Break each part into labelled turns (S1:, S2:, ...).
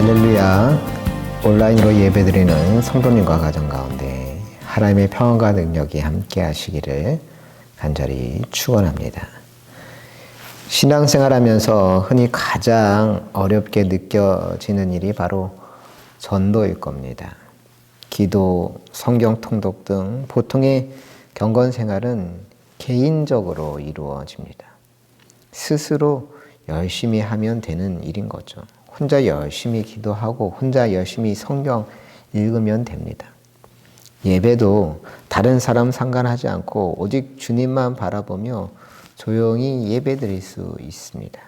S1: 할렐루야. 온라인으로 예배드리는 성도님과 가정 가운데 하나님의 평안과 능력이 함께 하시기를 간절히 축원합니다. 신앙생활하면서 흔히 가장 어렵게 느껴지는 일이 바로 전도일 겁니다. 기도, 성경 통독 등 보통의 경건 생활은 개인적으로 이루어집니다. 스스로 열심히 하면 되는 일인 거죠. 혼자 열심히 기도하고 혼자 열심히 성경 읽으면 됩니다. 예배도 다른 사람 상관하지 않고 오직 주님만 바라보며 조용히 예배드릴 수 있습니다.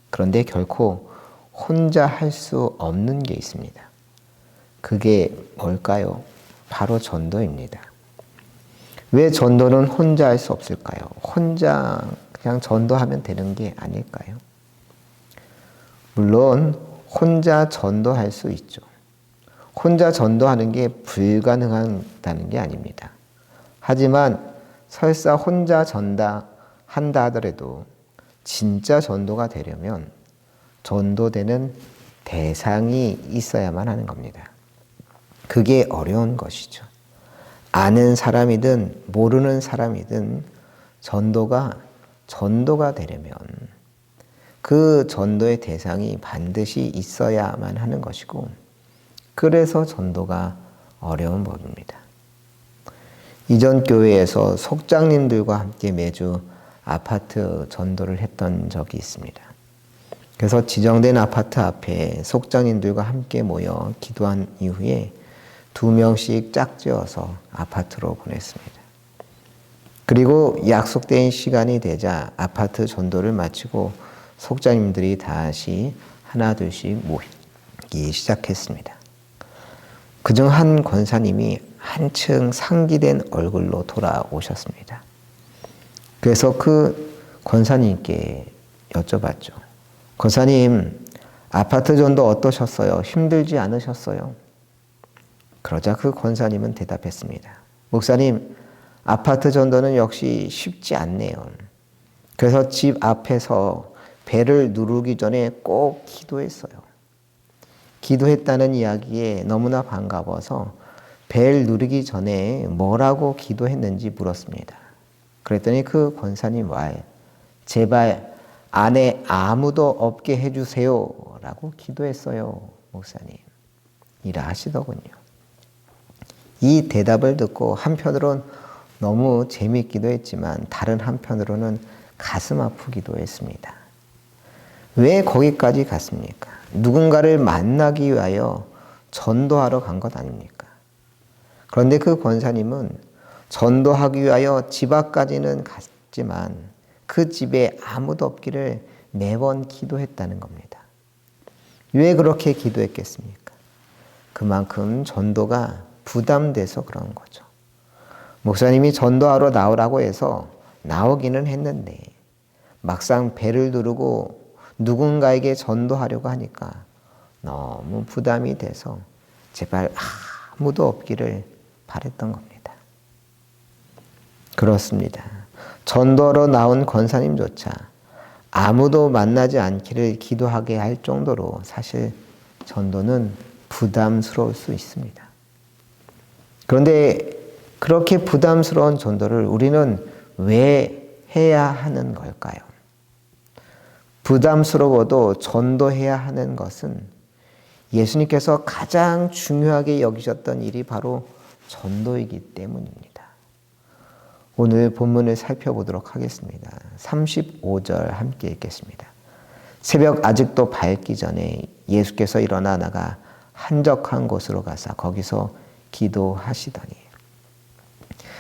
S1: 그런데 결코 혼자 할 수 없는 게 있습니다. 그게 뭘까요? 바로 전도입니다. 왜 전도는 혼자 할 수 없을까요? 혼자 그냥 전도하면 되는 게 아닐까요? 물론 혼자 전도할 수 있죠. 혼자 전도하는 게 불가능하다는 게 아닙니다. 하지만 설사 혼자 전도한다 하더라도 진짜 전도가 되려면 전도되는 대상이 있어야만 하는 겁니다. 그게 어려운 것이죠. 아는 사람이든 모르는 사람이든 전도가 되려면 그 전도의 대상이 반드시 있어야만 하는 것이고, 그래서 전도가 어려운 법입니다. 이전 교회에서 속장님들과 함께 매주 아파트 전도를 했던 적이 있습니다. 그래서 지정된 아파트 앞에 속장님들과 함께 모여 기도한 이후에 2명씩 짝지어서 아파트로 보냈습니다. 그리고 약속된 시간이 되자 아파트 전도를 마치고 속장님들이 다시 하나 둘씩 모이기 시작했습니다. 그중 한 권사님이 한층 상기된 얼굴로 돌아오셨습니다. 그래서 그 권사님께 여쭤봤죠. 권사님, 아파트 전도 어떠셨어요? 힘들지 않으셨어요? 그러자 그 권사님은 대답했습니다. 목사님, 아파트 전도는 역시 쉽지 않네요. 그래서 집 앞에서 벨을 누르기 전에 꼭 기도했어요. 기도했다는 이야기에 너무나 반가워서 벨 누르기 전에 뭐라고 기도했는지 물었습니다. 그랬더니 그 권사님 말, 제발 안에 아무도 없게 해주세요 라고 기도했어요, 목사님. 이라 하시더군요. 이 대답을 듣고 한편으론 너무 재미있기도 했지만 다른 한편으로는 가슴 아프기도 했습니다. 왜 거기까지 갔습니까? 누군가를 만나기 위하여 전도하러 간 것 아닙니까? 그런데 그 권사님은 전도하기 위하여 집 앞까지는 갔지만 그 집에 아무도 없기를 매번 기도했다는 겁니다. 왜 그렇게 기도했겠습니까? 그만큼 전도가 부담돼서 그런 거죠. 목사님이 전도하러 나오라고 해서 나오기는 했는데 막상 배를 누르고 누군가에게 전도하려고 하니까 너무 부담이 돼서 제발 아무도 없기를 바랬던 겁니다. 그렇습니다. 전도하러 나온 권사님조차 아무도 만나지 않기를 기도하게 할 정도로 사실 전도는 부담스러울 수 있습니다. 그런데 그렇게 부담스러운 전도를 우리는 왜 해야 하는 걸까요? 부담스러워도 전도해야 하는 것은 예수님께서 가장 중요하게 여기셨던 일이 바로 전도이기 때문입니다. 오늘 본문을 살펴보도록 하겠습니다. 35절 함께 읽겠습니다. 새벽 아직도 밝기 전에 예수께서 일어나 나가 한적한 곳으로 가사 거기서 기도하시더니.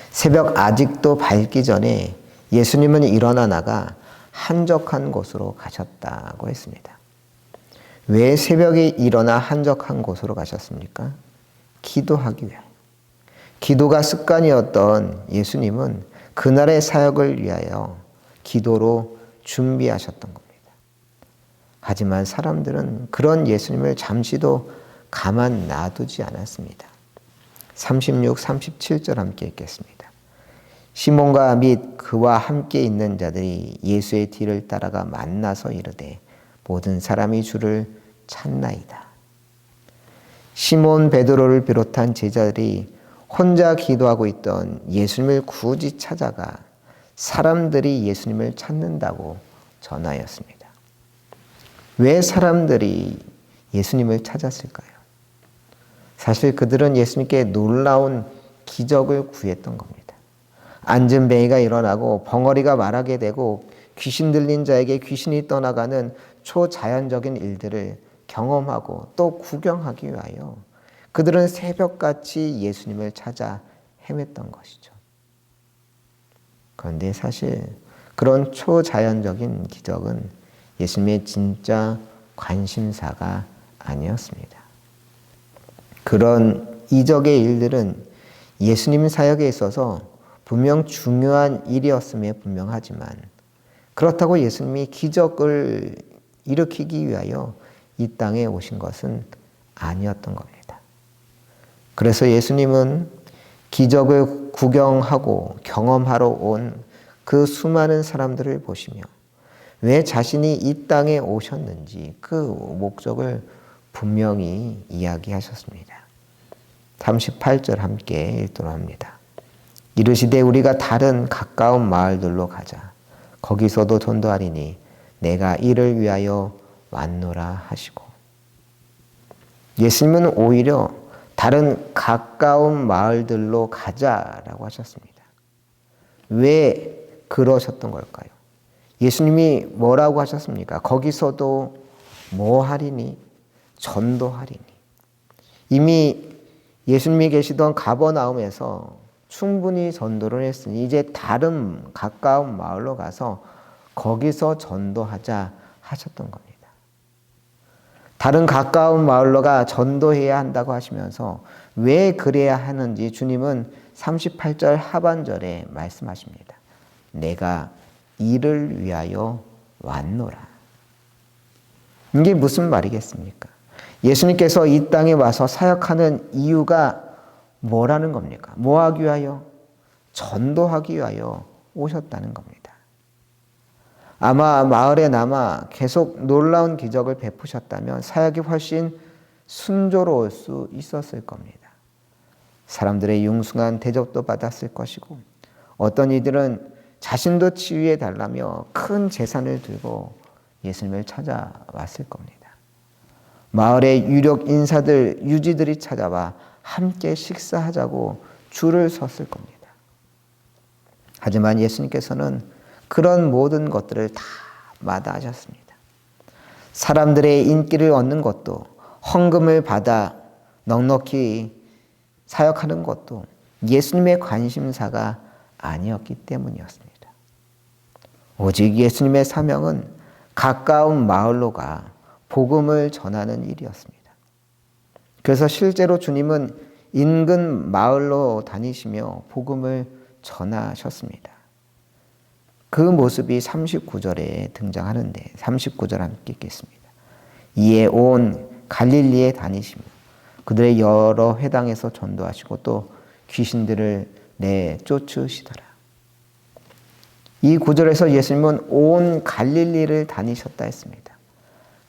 S1: 새벽 아직도 밝기 전에 예수님은 일어나 나가 한적한 곳으로 가셨다고 했습니다. 왜 새벽에 일어나 한적한 곳으로 가셨습니까? 기도하기 위하여. 기도가 습관이었던 예수님은 그날의 사역을 위하여 기도로 준비하셨던 겁니다. 하지만 사람들은 그런 예수님을 잠시도 가만 놔두지 않았습니다. 36, 37절 함께 읽겠습니다. 시몬과 및 그와 함께 있는 자들이 예수의 뒤를 따라가 만나서 이르되 모든 사람이 주를 찾나이다. 시몬 베드로를 비롯한 제자들이 혼자 기도하고 있던 예수님을 굳이 찾아가 사람들이 예수님을 찾는다고 전하였습니다. 왜 사람들이 예수님을 찾았을까요? 사실 그들은 예수님께 놀라운 기적을 구했던 겁니다. 앉은 뱅이가 일어나고 벙어리가 말하게 되고 귀신 들린 자에게 귀신이 떠나가는 초자연적인 일들을 경험하고 또 구경하기 위하여 그들은 새벽같이 예수님을 찾아 헤맸던 것이죠. 그런데 사실 그런 초자연적인 기적은 예수님의 진짜 관심사가 아니었습니다. 그런 이적의 일들은 예수님 사역에 있어서 분명 중요한 일이었음에 분명하지만 그렇다고 예수님이 기적을 일으키기 위하여 이 땅에 오신 것은 아니었던 겁니다. 그래서 예수님은 기적을 구경하고 경험하러 온 그 수많은 사람들을 보시며 왜 자신이 이 땅에 오셨는지 그 목적을 분명히 이야기하셨습니다. 38절 함께 읽도록 합니다. 이르시되 우리가 다른 가까운 마을들로 가자. 거기서도 전도하리니 내가 이를 위하여 왔노라 하시고, 예수님은 오히려 다른 가까운 마을들로 가자라고 하셨습니다. 왜 그러셨던 걸까요? 예수님이 뭐라고 하셨습니까? 거기서도 뭐 하리니? 전도하리니. 이미 예수님이 계시던 가버나움에서 충분히 전도를 했으니 이제 다른 가까운 마을로 가서 거기서 전도하자 하셨던 겁니다. 다른 가까운 마을로 가 전도해야 한다고 하시면서 왜 그래야 하는지 주님은 38절 하반절에 말씀하십니다. 내가 이를 위하여 왔노라. 이게 무슨 말이겠습니까? 예수님께서 이 땅에 와서 사역하는 이유가 뭐라는 겁니까? 뭐 하기 위하여? 전도하기 위하여 오셨다는 겁니다. 아마 마을에 남아 계속 놀라운 기적을 베푸셨다면 사역이 훨씬 순조로울 수 있었을 겁니다. 사람들의 융숭한 대접도 받았을 것이고 어떤 이들은 자신도 치유해 달라며 큰 재산을 들고 예수님을 찾아왔을 겁니다. 마을의 유력 인사들, 유지들이 찾아와 함께 식사하자고 줄을 섰을 겁니다. 하지만 예수님께서는 그런 모든 것들을 다 마다하셨습니다. 사람들의 인기를 얻는 것도, 헌금을 받아 넉넉히 사역하는 것도 예수님의 관심사가 아니었기 때문이었습니다. 오직 예수님의 사명은 가까운 마을로 가 복음을 전하는 일이었습니다. 그래서 실제로 주님은 인근 마을로 다니시며 복음을 전하셨습니다. 그 모습이 39절에 등장하는데 39절 함께 읽겠습니다. 이에 온 갈릴리에 다니시며 그들의 여러 회당에서 전도하시고 또 귀신들을 내쫓으시더라. 이 구절에서 예수님은 온 갈릴리를 다니셨다 했습니다.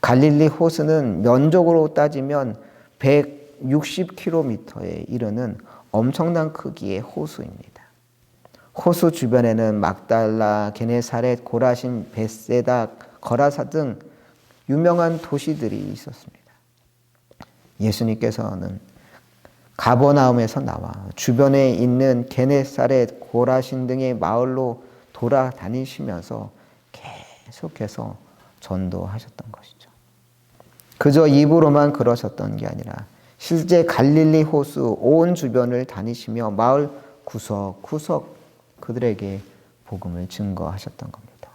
S1: 갈릴리 호수는 면적으로 따지면 160km에 이르는 엄청난 크기의 호수입니다. 호수 주변에는 막달라, 게네사렛, 고라신, 벳세다, 거라사 등 유명한 도시들이 있었습니다. 예수님께서는 가버나움에서 나와 주변에 있는 게네사렛, 고라신 등의 마을로 돌아다니시면서 계속해서 전도하셨던 것이죠. 그저 입으로만 그러셨던 게 아니라 실제 갈릴리 호수 온 주변을 다니시며 마을 구석구석 그들에게 복음을 증거하셨던 겁니다.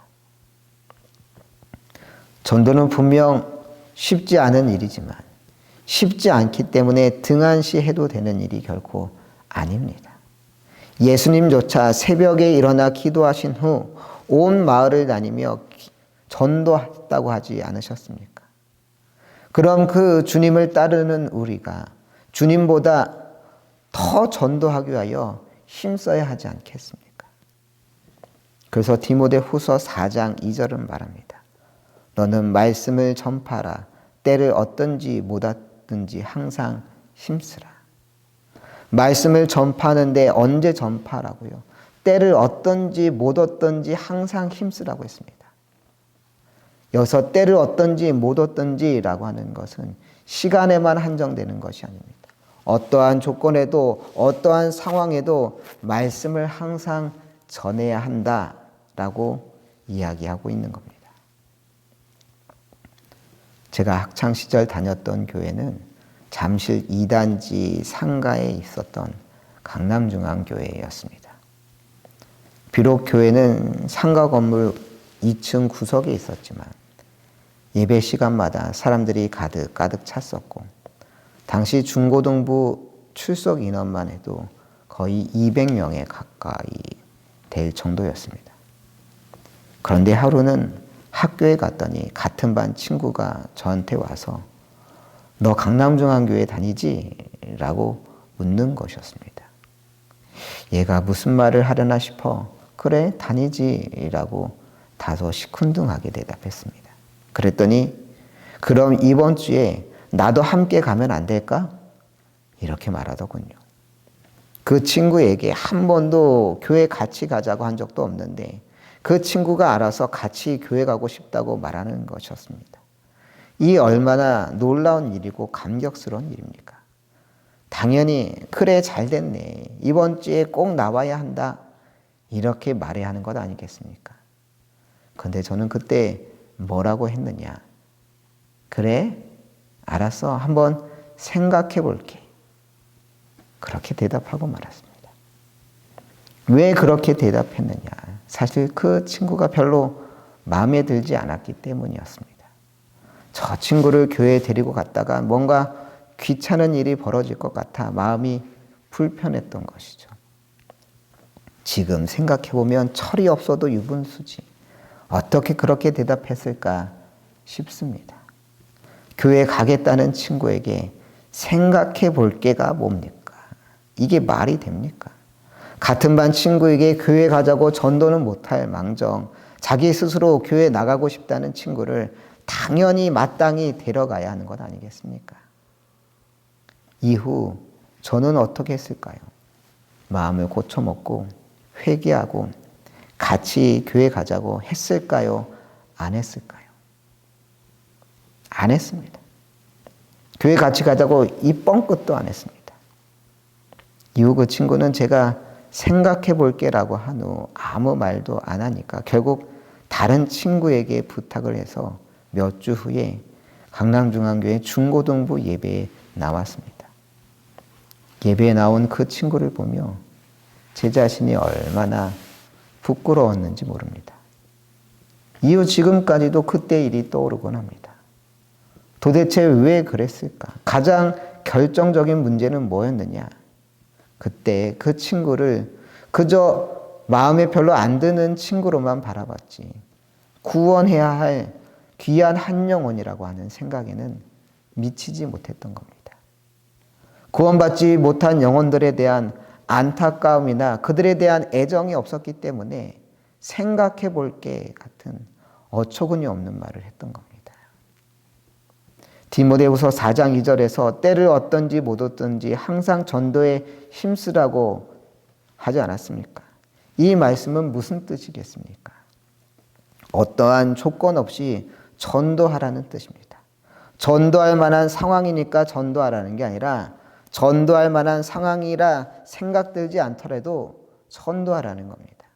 S1: 전도는 분명 쉽지 않은 일이지만 쉽지 않기 때문에 등한시해도 되는 일이 결코 아닙니다. 예수님조차 새벽에 일어나 기도하신 후 온 마을을 다니며 전도했다고 하지 않으셨습니까? 그럼 그 주님을 따르는 우리가 주님보다 더 전도하기 위하여 힘써야 하지 않겠습니까? 그래서 디모데후서 4장 2절은 말합니다. 너는 말씀을 전파하라. 때를 어떤지 못하든지 항상 힘쓰라. 말씀을 전파하는데 언제 전파하라고요? 때를 얻든지 못 얻든지 항상 힘쓰라고 했습니다. 여기서 때를 얻든지 못 얻든지라고 하는 것은 시간에만 한정되는 것이 아닙니다. 어떠한 조건에도 어떠한 상황에도 말씀을 항상 전해야 한다라고 이야기하고 있는 겁니다. 제가 학창시절 다녔던 교회는 잠실 2단지 상가에 있었던 강남중앙교회였습니다. 비록 교회는 상가 건물 2층 구석에 있었지만 예배 시간마다 사람들이 가득 찼었고 당시 중고등부 출석 인원만 해도 거의 200명에 가까이 될 정도였습니다. 그런데 하루는 학교에 갔더니 같은 반 친구가 저한테 와서 너 강남중앙교회 다니지? 라고 묻는 것이었습니다. 얘가 무슨 말을 하려나 싶어 그래 다니지 라고 다소 시큰둥하게 대답했습니다. 그랬더니 그럼 이번 주에 나도 함께 가면 안 될까? 이렇게 말하더군요. 그 친구에게 한 번도 교회 같이 가자고 한 적도 없는데 그 친구가 알아서 같이 교회 가고 싶다고 말하는 것이었습니다. 이 얼마나 놀라운 일이고 감격스러운 일입니까? 당연히 그래 잘 됐네. 이번 주에 꼭 나와야 한다. 이렇게 말해야 하는 것 아니겠습니까? 그런데 저는 그때 뭐라고 했느냐? 그래? 알았어. 한번 생각해 볼게. 그렇게 대답하고 말았습니다. 왜 그렇게 대답했느냐? 사실 그 친구가 별로 마음에 들지 않았기 때문이었습니다. 저 친구를 교회에 데리고 갔다가 뭔가 귀찮은 일이 벌어질 것 같아 마음이 불편했던 것이죠. 지금 생각해보면 철이 없어도 유분수지. 어떻게 그렇게 대답했을까 싶습니다. 교회 가겠다는 친구에게 생각해 볼 게가 뭡니까? 이게 말이 됩니까? 같은 반 친구에게 교회 가자고 전도는 못할 망정 자기 스스로 교회 나가고 싶다는 친구를 당연히 마땅히 데려가야 하는 것 아니겠습니까? 이후 저는 어떻게 했을까요? 마음을 고쳐먹고 회개하고 같이 교회 가자고 했을까요? 안 했을까요? 안 했습니다. 교회 같이 가자고 이 뻥끗도 안 했습니다. 이후 그 친구는 제가 생각해 볼게라고 한 후 아무 말도 안 하니까 결국 다른 친구에게 부탁을 해서 몇 주 후에 강남중앙교회 중고등부 예배에 나왔습니다. 예배에 나온 그 친구를 보며 제 자신이 얼마나 부끄러웠는지 모릅니다. 이후 지금까지도 그때 일이 떠오르곤 합니다. 도대체 왜 그랬을까? 가장 결정적인 문제는 뭐였느냐? 그때 그 친구를 그저 마음에 별로 안 드는 친구로만 바라봤지 구원해야 할 귀한 한 영혼이라고 하는 생각에는 미치지 못했던 겁니다. 구원받지 못한 영혼들에 대한 안타까움이나 그들에 대한 애정이 없었기 때문에 생각해 볼 게 같은 어처구니 없는 말을 했던 겁니다. 디모데후서 4장 2절에서 때를 얻든지 못 얻든지 항상 전도에 힘쓰라고 하지 않았습니까? 이 말씀은 무슨 뜻이겠습니까? 어떠한 조건 없이 전도하라는 뜻입니다. 전도할 만한 상황이니까 전도하라는 게 아니라 전도할 만한 상황이라 생각들지 않더라도 전도하라는 겁니다.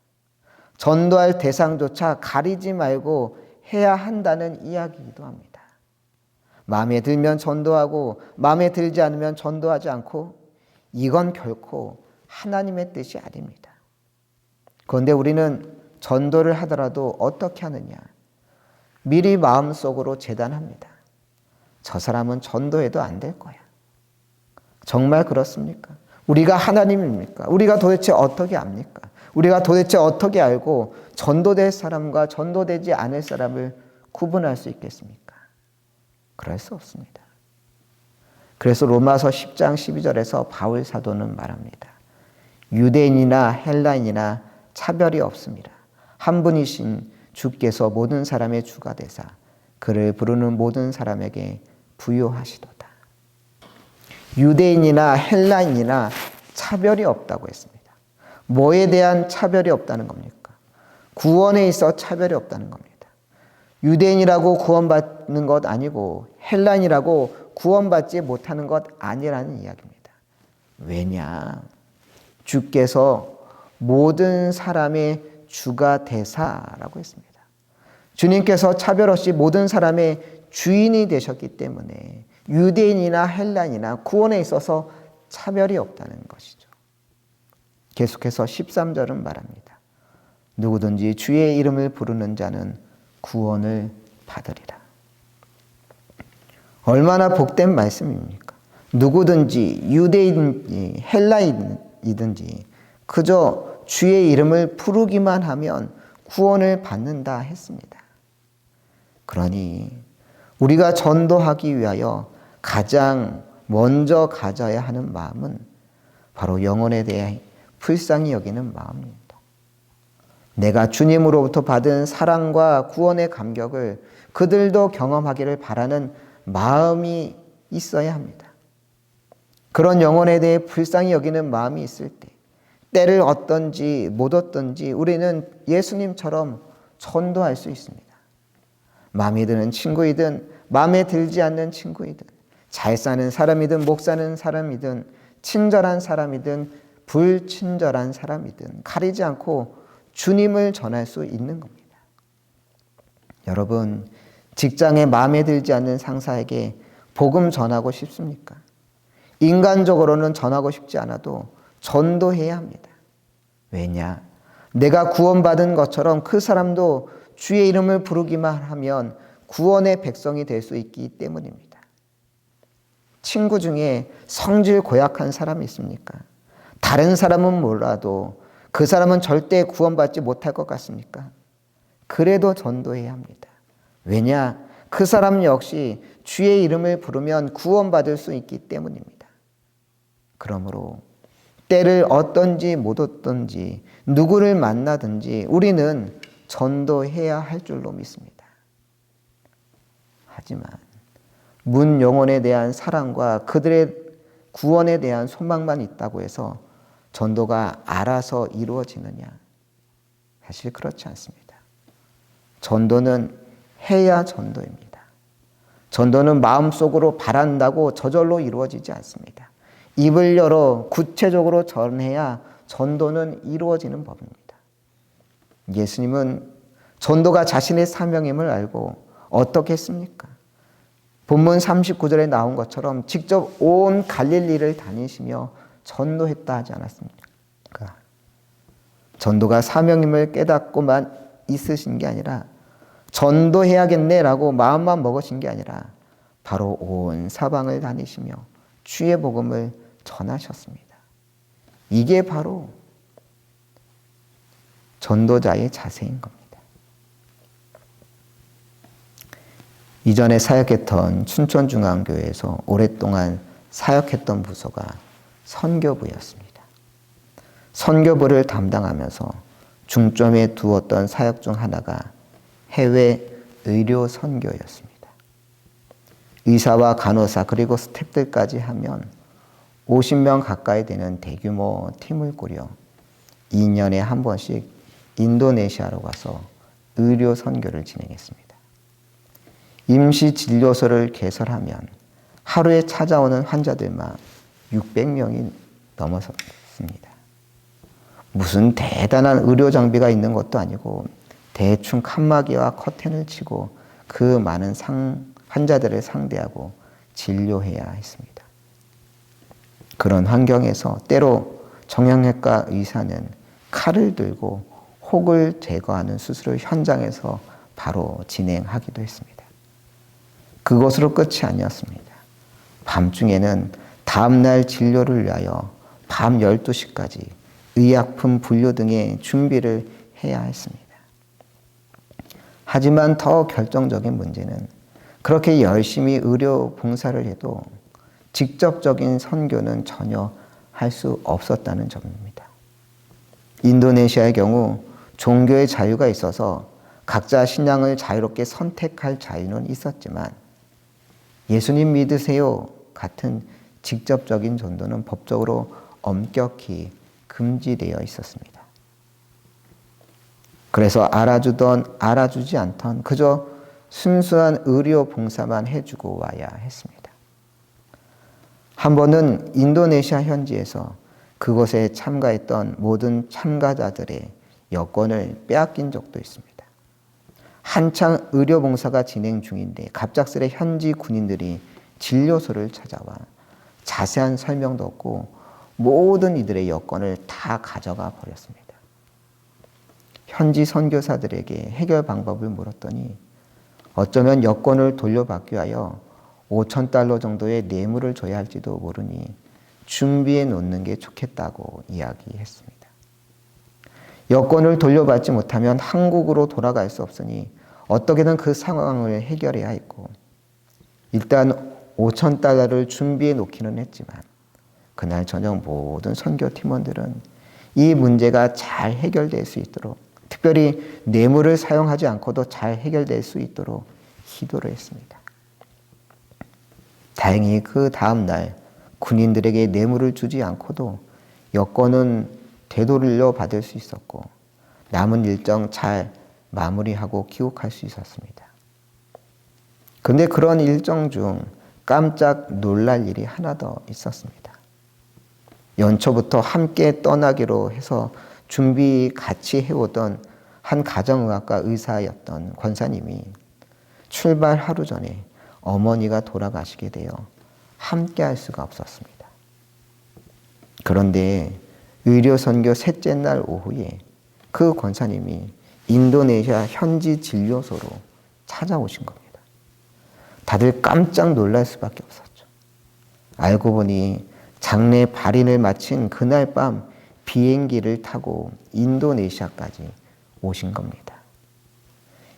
S1: 전도할 대상조차 가리지 말고 해야 한다는 이야기이기도 합니다. 마음에 들면 전도하고 마음에 들지 않으면 전도하지 않고 이건 결코 하나님의 뜻이 아닙니다. 그런데 우리는 전도를 하더라도 어떻게 하느냐? 미리 마음속으로 재단합니다. 저 사람은 전도해도 안 될 거야. 정말 그렇습니까? 우리가 하나님입니까? 우리가 도대체 어떻게 압니까? 우리가 도대체 어떻게 알고 전도될 사람과 전도되지 않을 사람을 구분할 수 있겠습니까? 그럴 수 없습니다. 그래서 로마서 10장 12절에서 바울 사도는 말합니다. 유대인이나 헬라인이나 차별이 없습니다. 한 분이신 주께서 모든 사람의 주가 되사 그를 부르는 모든 사람에게 부요하시도다. 유대인이나 헬라인이나 차별이 없다고 했습니다. 뭐에 대한 차별이 없다는 겁니까? 구원에 있어 차별이 없다는 겁니다. 유대인이라고 구원받는 것 아니고 헬라인이라고 구원받지 못하는 것 아니라는 이야기입니다. 왜냐? 주께서 모든 사람의 주가 되사라고 했습니다. 주님께서 차별 없이 모든 사람의 주인이 되셨기 때문에 유대인이나 헬라인이나 구원에 있어서 차별이 없다는 것이죠. 계속해서 13절은 말합니다. 누구든지 주의 이름을 부르는 자는 구원을 받으리라. 얼마나 복된 말씀입니까? 누구든지 유대인이든지 헬라인이든지 그저 주의 이름을 부르기만 하면 구원을 받는다 했습니다. 그러니 우리가 전도하기 위하여 가장 먼저 가져야 하는 마음은 바로 영혼에 대해 불쌍히 여기는 마음입니다. 내가 주님으로부터 받은 사랑과 구원의 감격을 그들도 경험하기를 바라는 마음이 있어야 합니다. 그런 영혼에 대해 불쌍히 여기는 마음이 있을 때 때를 얻든지 못 얻든지 우리는 예수님처럼 전도할 수 있습니다. 마음에 드는 친구이든 마음에 들지 않는 친구이든 잘 사는 사람이든 못 사는 사람이든 친절한 사람이든 불친절한 사람이든 가리지 않고 주님을 전할 수 있는 겁니다. 여러분, 직장에 마음에 들지 않는 상사에게 복음 전하고 싶습니까? 인간적으로는 전하고 싶지 않아도 전도해야 합니다. 왜냐? 내가 구원받은 것처럼 그 사람도 주의 이름을 부르기만 하면 구원의 백성이 될 수 있기 때문입니다. 친구 중에 성질 고약한 사람이 있습니까? 다른 사람은 몰라도 그 사람은 절대 구원받지 못할 것 같습니까? 그래도 전도해야 합니다. 왜냐? 그 사람 역시 주의 이름을 부르면 구원받을 수 있기 때문입니다. 그러므로 때를 얻든지 못 얻든지 누구를 만나든지 우리는 전도해야 할 줄로 믿습니다. 하지만 문 영혼에 대한 사랑과 그들의 구원에 대한 소망만 있다고 해서 전도가 알아서 이루어지느냐? 사실 그렇지 않습니다. 전도는 해야 전도입니다. 전도는 마음속으로 바란다고 저절로 이루어지지 않습니다. 입을 열어 구체적으로 전해야 전도는 이루어지는 법입니다. 예수님은 전도가 자신의 사명임을 알고 어떻게 했습니까? 본문 39절에 나온 것처럼 직접 온 갈릴리를 다니시며 전도했다 하지 않았습니까? 전도가 사명임을 깨닫고만 있으신 게 아니라 전도해야겠네라고 마음만 먹으신 게 아니라 바로 온 사방을 다니시며 주의 복음을 전하셨습니다. 이게 바로 전도자의 자세인 겁니다. 이전에 사역했던 춘천중앙교회에서 오랫동안 사역했던 부서가 선교부였습니다. 선교부를 담당하면서 중점에 두었던 사역 중 하나가 해외 의료 선교였습니다. 의사와 간호사 그리고 스태프들까지 하면 50명 가까이 되는 대규모 팀을 꾸려 2년에 한 번씩 인도네시아로 가서 의료 선교를 진행했습니다. 임시 진료소를 개설하면 하루에 찾아오는 환자들만 600명이 넘어섰습니다. 무슨 대단한 의료 장비가 있는 것도 아니고 대충 칸막이와 커튼을 치고 그 많은 환자들을 상대하고 진료해야 했습니다. 그런 환경에서 때로 정형외과 의사는 칼을 들고 혹을 제거하는 수술을 현장에서 바로 진행하기도 했습니다. 그것으로 끝이 아니었습니다. 밤중에는 다음날 진료를 위하여 밤 12시까지 의약품 분류 등의 준비를 해야 했습니다. 하지만 더 결정적인 문제는 그렇게 열심히 의료 봉사를 해도 직접적인 선교는 전혀 할 수 없었다는 점입니다. 인도네시아의 경우 종교의 자유가 있어서 각자 신앙을 자유롭게 선택할 자유는 있었지만 예수님 믿으세요 같은 직접적인 전도는 법적으로 엄격히 금지되어 있었습니다. 그래서 알아주던 알아주지 않던 그저 순수한 의료 봉사만 해주고 와야 했습니다. 한 번은 인도네시아 현지에서 그곳에 참가했던 모든 참가자들의 여권을 빼앗긴 적도 있습니다. 한창 의료봉사가 진행 중인데 갑작스레 현지 군인들이 진료소를 찾아와 자세한 설명도 없고 모든 이들의 여권을 다 가져가 버렸습니다. 현지 선교사들에게 해결 방법을 물었더니 어쩌면 여권을 돌려받기 위하여 5,000달러 정도의 뇌물을 줘야 할지도 모르니 준비해 놓는 게 좋겠다고 이야기했습니다. 여권을 돌려받지 못하면 한국으로 돌아갈 수 없으니 어떻게든 그 상황을 해결해야 했고 일단 5,000달러를 준비해 놓기는 했지만 그날 저녁 모든 선교 팀원들은 이 문제가 잘 해결될 수 있도록 특별히 뇌물을 사용하지 않고도 잘 해결될 수 있도록 기도를 했습니다. 다행히 그 다음 날 군인들에게 뇌물을 주지 않고도 여권은 되돌려 받을 수 있었고 남은 일정 잘 마무리하고 귀국할 수 있었습니다. 그런데 그런 일정 중 깜짝 놀랄 일이 하나 더 있었습니다. 연초부터 함께 떠나기로 해서 준비 같이 해오던 한 가정의학과 의사였던 권사님이 출발 하루 전에 어머니가 돌아가시게 되어 함께 할 수가 없었습니다. 그런데 의료선교 셋째 날 오후에 그 권사님이 인도네시아 현지 진료소로 찾아오신 겁니다. 다들 깜짝 놀랄 수밖에 없었죠. 알고 보니 장례 발인을 마친 그날 밤 비행기를 타고 인도네시아까지 오신 겁니다.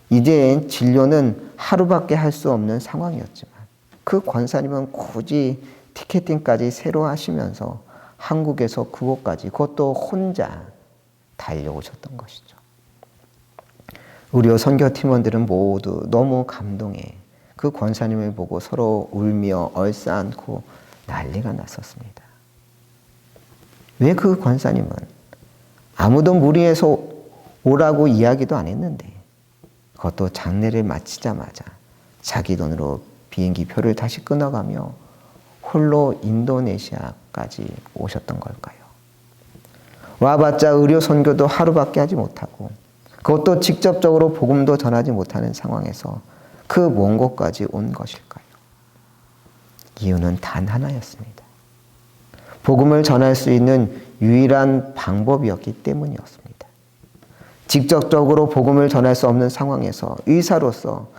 S1: 이제 진료는 하루밖에 할 수 없는 상황이었지만 그 권사님은 굳이 티켓팅까지 새로 하시면서 한국에서 그곳까지 그것도 혼자 달려오셨던 것이죠. 의료 선교 팀원들은 모두 너무 감동해 그 권사님을 보고 서로 울며 얼싸안고 난리가 났었습니다. 왜 그 권사님은 아무도 무리해서 오라고 이야기도 안 했는데 그것도 장례를 마치자마자 자기 돈으로 비행기 표를 다시 끊어가며 홀로 인도네시아까지 오셨던 걸까요? 와봤자 의료 선교도 하루밖에 하지 못하고 그것도 직접적으로 복음도 전하지 못하는 상황에서 그 먼 곳까지 온 것일까요? 이유는 단 하나였습니다. 복음을 전할 수 있는 유일한 방법이었기 때문이었습니다. 직접적으로 복음을 전할 수 없는 상황에서 의사로서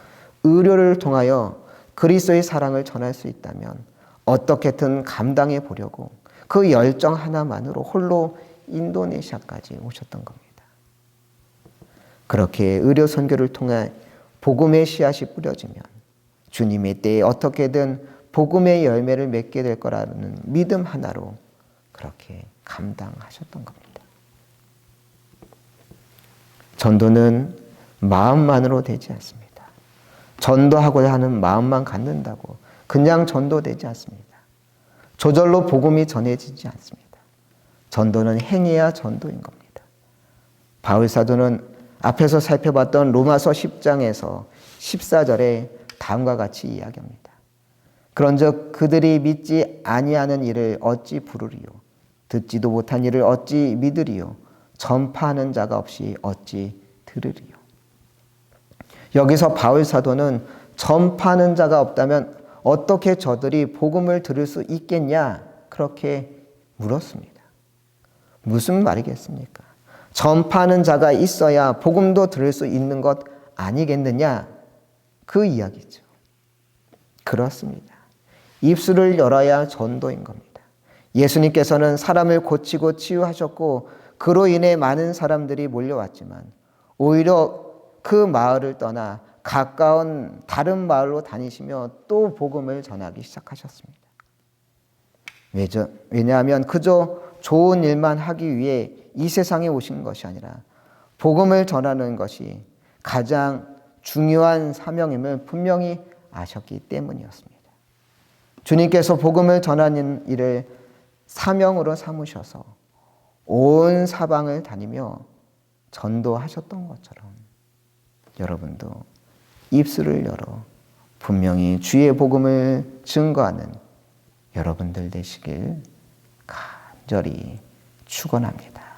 S1: 의료를 통하여 그리스도의 사랑을 전할 수 있다면 어떻게든 감당해 보려고 그 열정 하나만으로 홀로 인도네시아까지 오셨던 겁니다. 그렇게 의료 선교를 통해 복음의 씨앗이 뿌려지면 주님의 때에 어떻게든 복음의 열매를 맺게 될 거라는 믿음 하나로 그렇게 감당하셨던 겁니다. 전도는 마음만으로 되지 않습니다. 전도하고자 하는 마음만 갖는다고 그냥 전도되지 않습니다. 저절로 복음이 전해지지 않습니다. 전도는 행해야 전도인 겁니다. 바울 사도는 앞에서 살펴봤던 로마서 10장에서 14절에 다음과 같이 이야기합니다. 그런즉 그들이 믿지 아니하는 일을 어찌 부르리요? 듣지도 못한 일을 어찌 믿으리요? 전파하는 자가 없이 어찌 들으리요? 여기서 바울 사도는 전파하는 자가 없다면 어떻게 저들이 복음을 들을 수 있겠냐? 그렇게 물었습니다. 무슨 말이겠습니까? 전파하는 자가 있어야 복음도 들을 수 있는 것 아니겠느냐? 그 이야기죠. 그렇습니다. 입술을 열어야 전도인 겁니다. 예수님께서는 사람을 고치고 치유하셨고 그로 인해 많은 사람들이 몰려왔지만 오히려 그 마을을 떠나 가까운 다른 마을로 다니시며 또 복음을 전하기 시작하셨습니다. 왜냐하면 그저 좋은 일만 하기 위해 이 세상에 오신 것이 아니라 복음을 전하는 것이 가장 중요한 사명임을 분명히 아셨기 때문이었습니다. 주님께서 복음을 전하는 일을 사명으로 삼으셔서 온 사방을 다니며 전도하셨던 것처럼 여러분도 입술을 열어 분명히 주의 복음을 증거하는 여러분들 되시길 간절히 축원합니다.